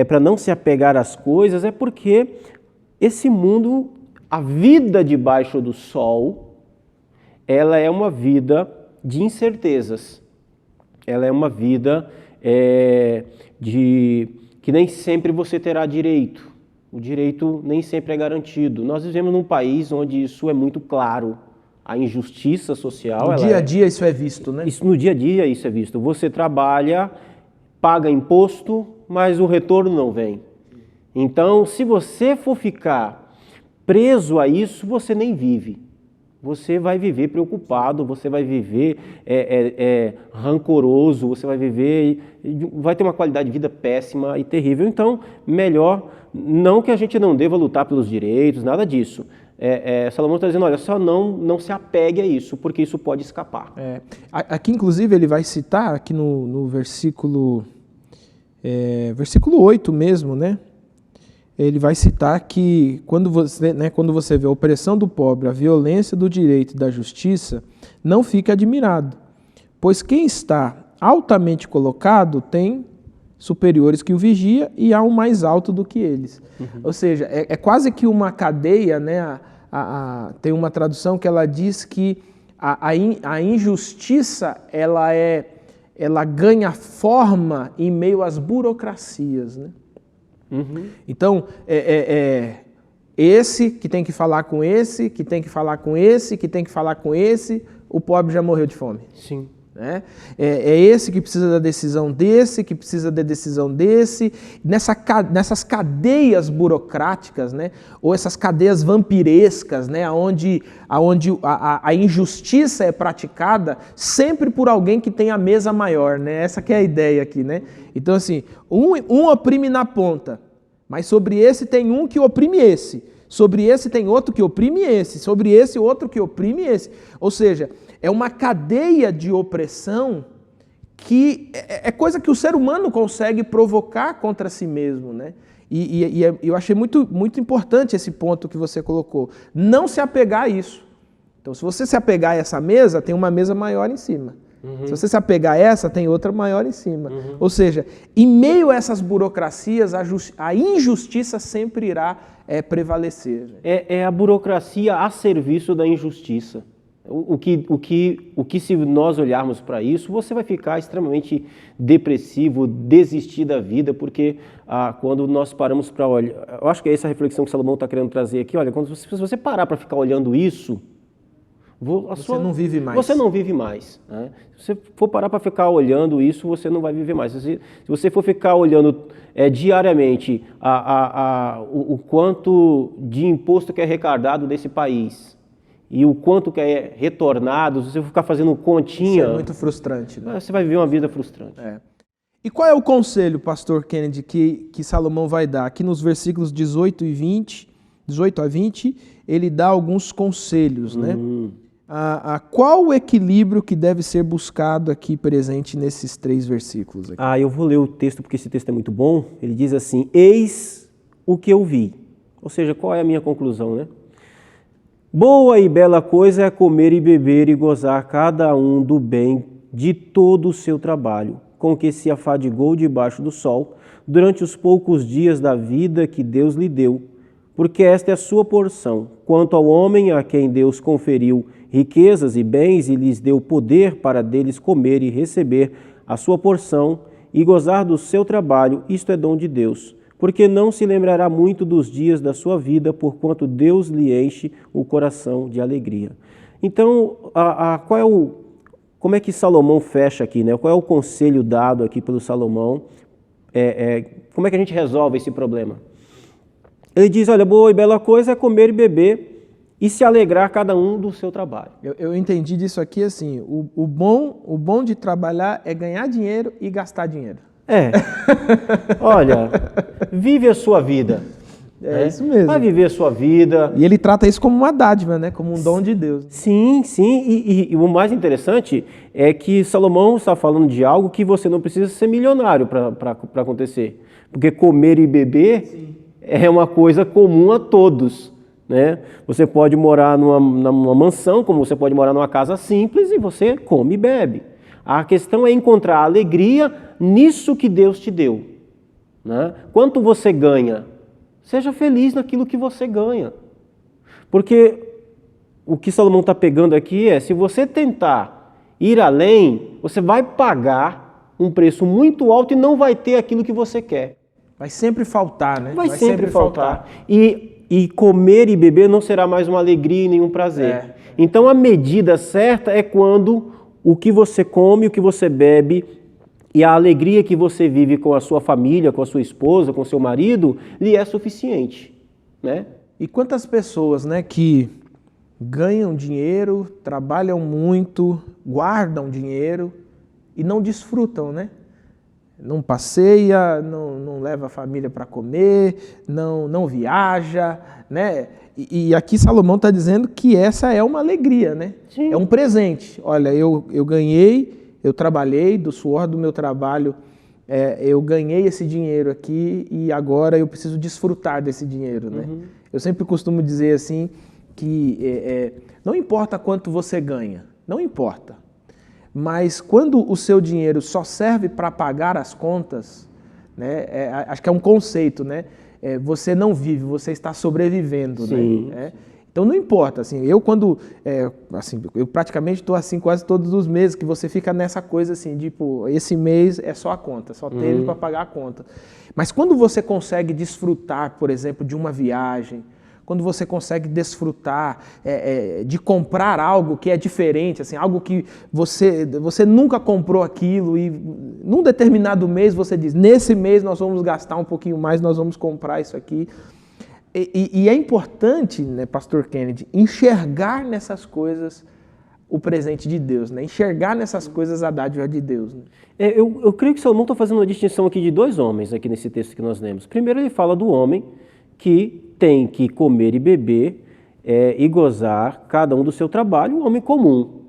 para não se apegar às coisas, é porque esse mundo, a vida debaixo do sol, ela é uma vida de incertezas. Ela é uma vida que nem sempre você terá direito. O direito nem sempre é garantido. Nós vivemos num país onde isso é muito claro. A injustiça social... No dia a dia isso é visto, né? No dia a dia isso é visto. Você trabalha, paga imposto, mas o retorno não vem. Então, se você for ficar preso a isso, você nem vive. Você vai viver preocupado, você vai viver rancoroso, você vai ter uma qualidade de vida péssima e terrível. Então, melhor, não que a gente não deva lutar pelos direitos, nada disso. Salomão está dizendo, olha, só não se apegue a isso, porque isso pode escapar. Aqui, inclusive, ele vai citar, aqui no versículo 8 mesmo, né? Ele vai citar que quando você vê a opressão do pobre, a violência do direito e da justiça, não fique admirado, pois quem está altamente colocado tem superiores que o vigia e há um mais alto do que eles. Ou seja, é quase que uma cadeia, né? Tem uma tradução que ela diz que a injustiça ela ganha forma em meio às burocracias, né? Então, esse que tem que falar com esse, que tem que falar com esse, que tem que falar com esse, o pobre já morreu de fome. Sim. Né? É esse que precisa da decisão desse, que precisa da decisão desse, nessas cadeias burocráticas, né? Ou essas cadeias vampirescas, né? onde a injustiça é praticada sempre por alguém que tem a mesa maior, né? Essa que é a ideia aqui, né? Então assim, um oprime na ponta, mas sobre esse tem um que oprime esse, sobre esse tem outro que oprime esse, sobre esse outro que oprime esse, ou seja, é uma cadeia de opressão que é coisa que o ser humano consegue provocar contra si mesmo, né? E eu achei muito, muito importante esse ponto que você colocou. Não se apegar a isso. Então, se você se apegar a essa mesa, tem uma mesa maior em cima. Se você se apegar a essa, tem outra maior em cima. Ou seja, em meio a essas burocracias, a injustiça sempre irá prevalecer. É a burocracia a serviço da injustiça. O que se nós olharmos para isso, você vai ficar extremamente depressivo, desistir da vida, porque quando nós paramos para olhar, eu acho que é essa reflexão que Salomão está querendo trazer aqui, olha, se você parar para ficar olhando isso, você não vive mais. Você não vive mais. Né? Se você for parar para ficar olhando isso, você não vai viver mais. Se você for ficar olhando diariamente o quanto de imposto que é arrecadado desse país, e o quanto que é retornado, se você ficar fazendo continha... Isso é muito frustrante, né? Você vai viver uma vida frustrante. E qual é o conselho, pastor Kennedy, que Salomão vai dar? Aqui nos versículos 18 a 20, ele dá alguns conselhos, né? Qual o equilíbrio que deve ser buscado aqui presente nesses 3 versículos? Aqui? Eu vou ler o texto porque esse texto é muito bom. Ele diz assim, eis o que eu vi. Ou seja, qual é a minha conclusão, né? Boa e bela coisa é comer e beber e gozar cada um do bem de todo o seu trabalho, com que se afadigou debaixo do sol, durante os poucos dias da vida que Deus lhe deu, porque esta é a sua porção. Quanto ao homem a quem Deus conferiu riquezas e bens e lhes deu poder para deles comer e receber a sua porção e gozar do seu trabalho, isto é dom de Deus. Porque não se lembrará muito dos dias da sua vida, porquanto Deus lhe enche o coração de alegria. Então, como é que Salomão fecha aqui, né? Qual é o conselho dado aqui pelo Salomão? Como é que a gente resolve esse problema? Ele diz, olha, boa e bela coisa é comer e beber e se alegrar cada um do seu trabalho. Eu entendi disso aqui assim, o bom de trabalhar é ganhar dinheiro e gastar dinheiro. Olha, vive a sua vida. Isso mesmo. Vai viver a sua vida. E ele trata isso como uma dádiva, né? Como um dom de Deus. Sim. E o mais interessante é que Salomão está falando de algo que você não precisa ser milionário para acontecer. Porque comer e beber é uma coisa comum a todos. Né? Você pode morar numa mansão, como você pode morar numa casa simples e você come e bebe. A questão é encontrar alegria nisso que Deus te deu. Né? Quanto você ganha? Seja feliz naquilo que você ganha. Porque o que Salomão está pegando aqui se você tentar ir além, você vai pagar um preço muito alto e não vai ter aquilo que você quer. Vai sempre faltar, né? Vai sempre faltar. E comer e beber não será mais uma alegria e nenhum prazer. Então a medida certa é quando o que você come, o que você bebe e a alegria que você vive com a sua família, com a sua esposa, com o seu marido, lhe é suficiente, né? E quantas pessoas, né, que ganham dinheiro, trabalham muito, guardam dinheiro e não desfrutam, né? Não passeia, não leva a família para comer, não viaja, né? E aqui Salomão está dizendo que essa é uma alegria, né? Sim. É um presente. Olha, eu ganhei, eu trabalhei, do suor do meu trabalho, eu ganhei esse dinheiro aqui e agora eu preciso desfrutar desse dinheiro, né? Eu sempre costumo dizer assim que não importa quanto você ganha, não importa. Mas quando o seu dinheiro só serve para pagar as contas, né? Acho que é um conceito, né? Você não vive, você está sobrevivendo, Sim. né? Então não importa, assim, eu praticamente estou assim quase todos os meses, que você fica nessa coisa assim, tipo, esse mês é só a conta, só teve para pagar a conta. Mas quando você consegue desfrutar, por exemplo, de uma viagem, quando você consegue desfrutar de comprar algo que é diferente, assim, algo que você nunca comprou aquilo e num determinado mês você diz, nesse mês nós vamos gastar um pouquinho mais, nós vamos comprar isso aqui. E é importante, né, Pastor Kennedy, enxergar nessas coisas o presente de Deus, né? Enxergar nessas coisas a dádiva de Deus. Né? Eu creio que Salomão está fazendo uma distinção aqui de dois homens aqui nesse texto que nós lemos. Primeiro ele fala do homem que tem que comer e beber e gozar cada um do seu trabalho, o homem comum.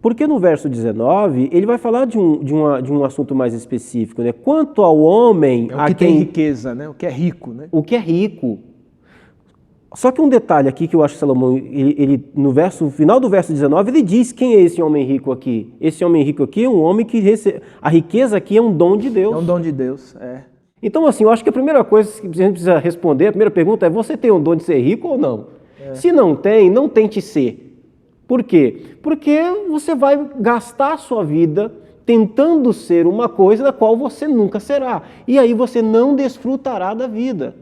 Porque no verso 19 ele vai falar de um assunto mais específico, né? Quanto ao homem... É o que tem riqueza, né? O que é rico, né? O que é rico. Só que um detalhe aqui que eu acho que Salomão, ele no final do verso 19, ele diz quem é esse homem rico aqui. Esse homem rico aqui é um homem que a riqueza aqui é um dom de Deus. É um dom de Deus, Então, assim, eu acho que a primeira coisa que a gente precisa responder, a primeira pergunta é, você tem um dom de ser rico ou não? Se não tem, não tente ser. Por quê? Porque você vai gastar a sua vida tentando ser uma coisa da qual você nunca será. E aí você não desfrutará da vida.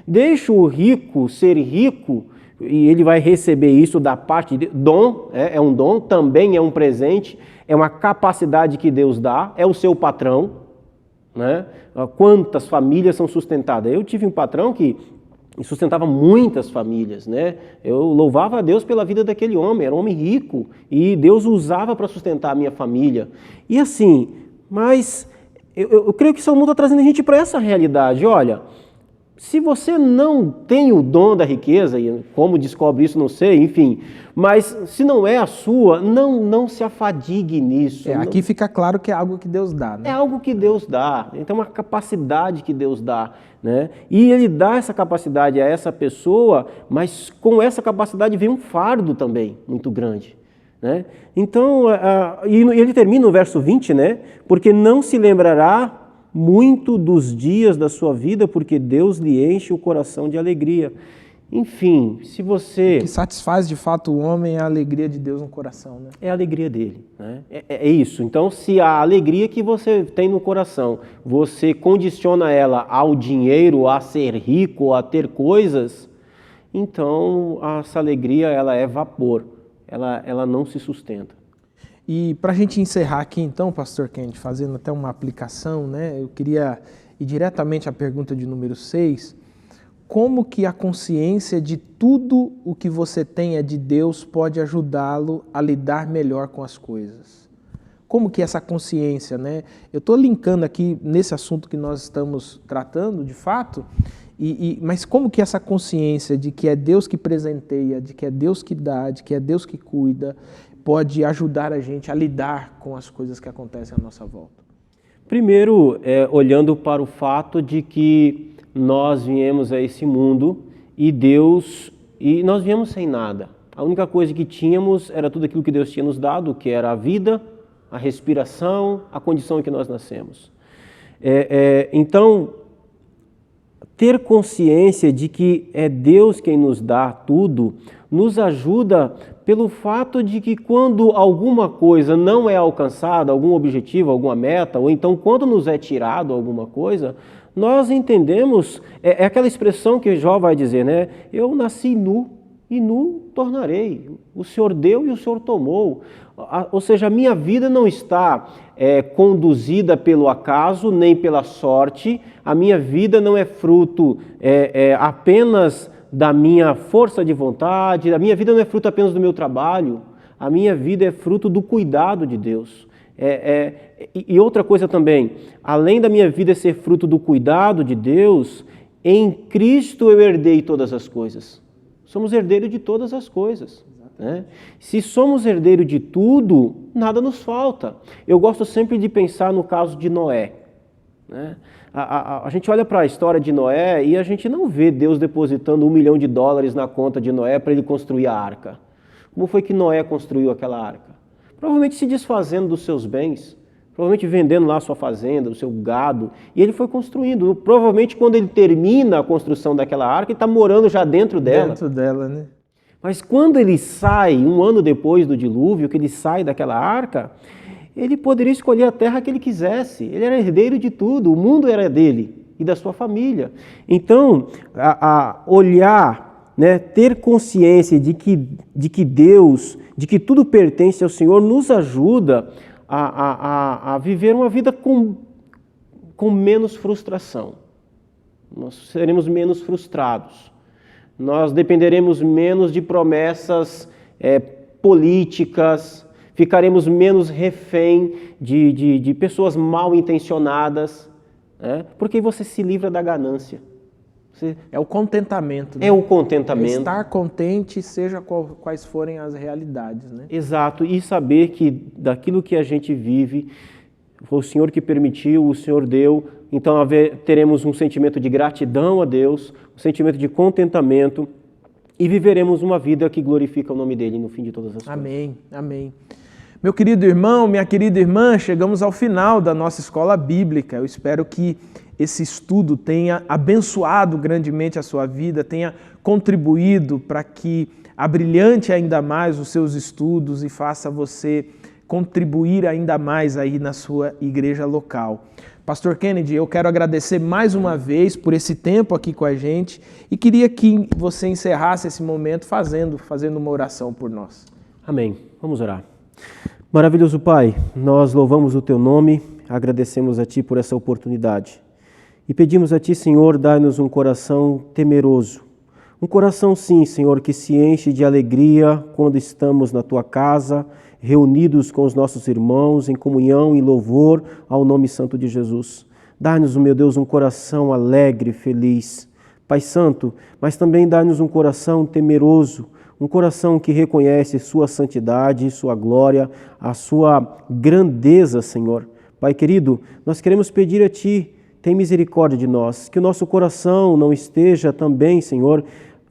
Deixa o rico ser rico e ele vai receber isso da parte de dom, é um dom, também é um presente, é uma capacidade que Deus dá, é o seu patrão, né? Quantas famílias são sustentadas? Eu tive um patrão que sustentava muitas famílias, né? Eu louvava a Deus pela vida daquele homem, era um homem rico e Deus o usava para sustentar a minha família. E assim, mas eu creio que Salomão está trazendo a gente para essa realidade, olha... Se você não tem o dom da riqueza, e como descobre isso, não sei, enfim, mas se não é a sua, não se afadigue nisso. Aqui fica claro que é algo que Deus dá, né? É algo que Deus dá, então é uma capacidade que Deus dá, né? E Ele dá essa capacidade a essa pessoa, mas com essa capacidade vem um fardo também muito grande, né? Então, e ele termina no verso 20, né? Porque não se lembrará muito dos dias da sua vida, porque Deus lhe enche o coração de alegria. Enfim, se você... O que satisfaz de fato o homem é a alegria de Deus no coração, né? É a alegria dele, né? É isso. Então, se a alegria que você tem no coração, você condiciona ela ao dinheiro, a ser rico, a ter coisas, então essa alegria ela é vapor, ela não se sustenta. E para a gente encerrar aqui então, Pastor Kennedy, fazendo até uma aplicação, né? Eu queria ir diretamente à pergunta de número 6. Como que a consciência de tudo o que você tem é de Deus pode ajudá-lo a lidar melhor com as coisas? Como que essa consciência, né? Eu estou linkando aqui nesse assunto que nós estamos tratando, de fato, mas como que essa consciência de que é Deus que presenteia, de que é Deus que dá, de que é Deus que cuida, pode ajudar a gente a lidar com as coisas que acontecem à nossa volta? Primeiro, olhando para o fato de que nós viemos a esse mundo e nós viemos sem nada. A única coisa que tínhamos era tudo aquilo que Deus tinha nos dado, que era a vida, a respiração, a condição em que nós nascemos. Então, ter consciência de que é Deus quem nos dá tudo, nos ajuda pelo fato de que quando alguma coisa não é alcançada, algum objetivo, alguma meta, ou então quando nos é tirado alguma coisa, nós entendemos, é aquela expressão que Jó vai dizer, né? Eu nasci nu e nu tornarei. O Senhor deu e o Senhor tomou. Ou seja, a minha vida não está conduzida pelo acaso nem pela sorte, a minha vida não é fruto apenas da minha força de vontade, a minha vida não é fruto apenas do meu trabalho, a minha vida é fruto do cuidado de Deus. E outra coisa também, além da minha vida ser fruto do cuidado de Deus, em Cristo eu herdei todas as coisas. Somos herdeiros de todas as coisas. Né? Se somos herdeiros de tudo, nada nos falta. Eu gosto sempre de pensar no caso de Noé. Né? A gente olha para a história de Noé e a gente não vê Deus depositando $1 milhão na conta de Noé para ele construir a arca. Como foi que Noé construiu aquela arca? Provavelmente se desfazendo dos seus bens, provavelmente vendendo lá a sua fazenda, o seu gado, e ele foi construindo. Provavelmente quando ele termina a construção daquela arca, ele está morando já dentro dela. Dentro dela, né? Mas quando ele sai, um ano depois do dilúvio, que ele sai daquela arca, ele poderia escolher a terra que ele quisesse. Ele era herdeiro de tudo, o mundo era dele e da sua família. Então, olhar, né, ter consciência de que Deus, de que tudo pertence ao Senhor, nos ajuda a viver uma vida com menos frustração. Nós seremos menos frustrados. Nós dependeremos menos de promessas políticas, ficaremos menos refém de pessoas mal intencionadas, né? Porque você se livra da ganância. É o contentamento. Né? É o contentamento. É estar contente, seja quais forem as realidades. Né? Exato, e saber que daquilo que a gente vive, foi o Senhor que permitiu, o Senhor deu, então teremos um sentimento de gratidão a Deus, um sentimento de contentamento e viveremos uma vida que glorifica o nome dEle no fim de todas as coisas. Amém, amém. Meu querido irmão, minha querida irmã, chegamos ao final da nossa escola bíblica. Eu espero que esse estudo tenha abençoado grandemente a sua vida, tenha contribuído para que abrilhante ainda mais os seus estudos e faça você contribuir ainda mais aí na sua igreja local. Pastor Kennedy, eu quero agradecer mais uma vez por esse tempo aqui com a gente e queria que você encerrasse esse momento fazendo uma oração por nós. Amém. Vamos orar. Maravilhoso Pai, nós louvamos o Teu nome, agradecemos a Ti por essa oportunidade e pedimos a Ti, Senhor, dai-nos um coração temeroso. Um coração, sim, Senhor, que se enche de alegria quando estamos na Tua casa, reunidos com os nossos irmãos, em comunhão e louvor ao nome santo de Jesus. Dá-nos, meu Deus, um coração alegre, feliz. Pai Santo, mas também dá-nos um coração temeroso, um coração que reconhece Sua santidade, Sua glória, a Sua grandeza, Senhor. Pai querido, nós queremos pedir a Ti, tem misericórdia de nós, que o nosso coração não esteja também, Senhor,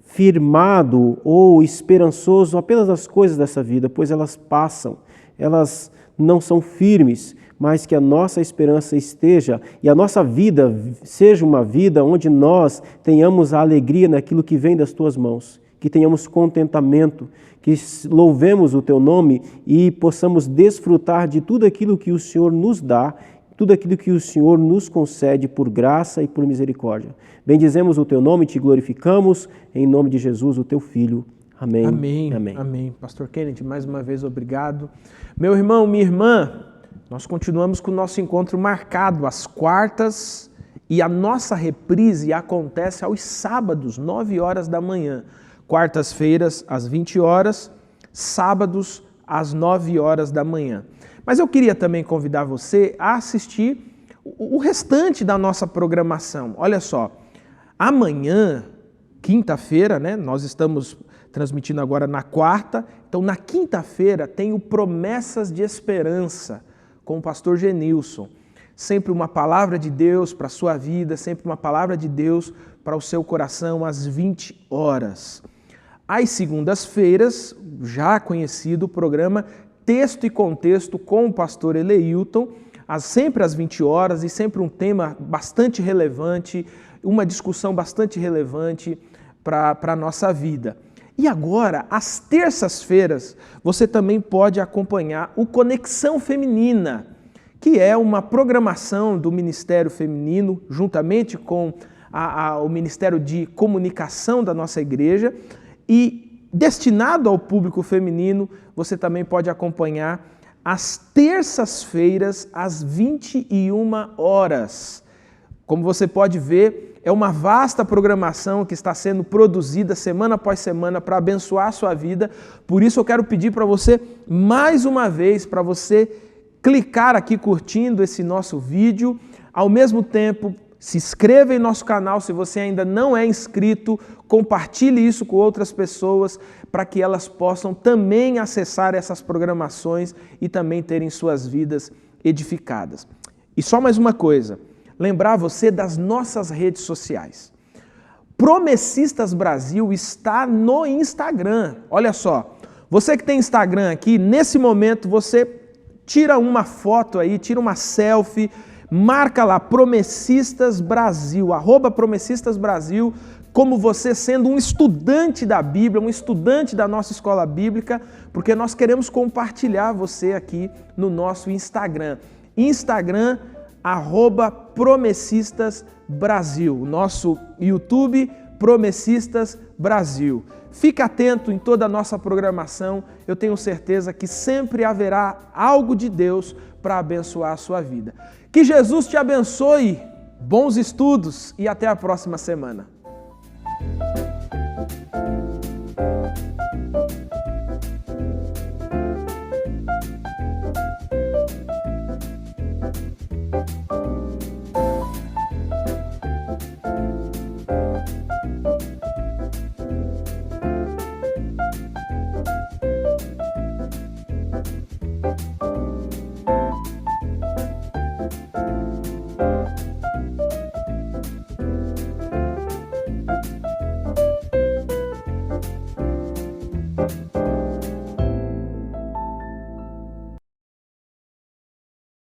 firmado ou esperançoso apenas nas coisas dessa vida, pois elas passam, elas não são firmes, mas que a nossa esperança esteja e a nossa vida seja uma vida onde nós tenhamos a alegria naquilo que vem das Tuas mãos, que tenhamos contentamento, que louvemos o Teu nome e possamos desfrutar de tudo aquilo que o Senhor nos dá, tudo aquilo que o Senhor nos concede por graça e por misericórdia. Bendizemos o Teu nome e Te glorificamos, em nome de Jesus, o Teu Filho. Amém. Amém. Amém. Amém. Pastor Kennedy, mais uma vez, obrigado. Meu irmão, minha irmã, nós continuamos com o nosso encontro marcado às quartas e a nossa reprise acontece aos sábados, 9 horas da manhã. Quartas-feiras, às 20 horas, sábados, às 9 horas da manhã. Mas eu queria também convidar você a assistir o restante da nossa programação. Olha só, amanhã, quinta-feira, né? Nós estamos transmitindo agora na quarta, então na quinta-feira tem o Promessas de Esperança com o pastor Genilson. Sempre uma palavra de Deus para a sua vida, sempre uma palavra de Deus para o seu coração às 20 horas. Às segundas-feiras, já conhecido o programa Texto e Contexto com o pastor Eleilton, sempre às 20 horas e sempre um tema bastante relevante, uma discussão bastante relevante para a nossa vida. E agora, às terças-feiras, você também pode acompanhar o Conexão Feminina, que é uma programação do Ministério Feminino, juntamente com o Ministério de Comunicação da nossa igreja, e destinado ao público feminino, você também pode acompanhar às terças-feiras, às 21 horas. Como você pode ver, é uma vasta programação que está sendo produzida semana após semana para abençoar a sua vida. Por isso eu quero pedir para você, mais uma vez, para você clicar aqui curtindo esse nosso vídeo. Ao mesmo tempo, se inscreva em nosso canal se você ainda não é inscrito, compartilhe isso com outras pessoas para que elas possam também acessar essas programações e também terem suas vidas edificadas. E só mais uma coisa, lembrar você das nossas redes sociais. Promessistas Brasil está no Instagram. Olha só, você que tem Instagram aqui, nesse momento você tira uma foto aí, tira uma selfie, marca lá, Promessistas Brasil, @Promessistas Brasil, como você sendo um estudante da Bíblia, um estudante da nossa escola bíblica, porque nós queremos compartilhar você aqui no nosso Instagram. Instagram, @Promessistas Brasil. Nosso YouTube, Promessistas Brasil. Fique atento em toda a nossa programação, eu tenho certeza que sempre haverá algo de Deus para abençoar a sua vida. Que Jesus te abençoe, bons estudos e até a próxima semana.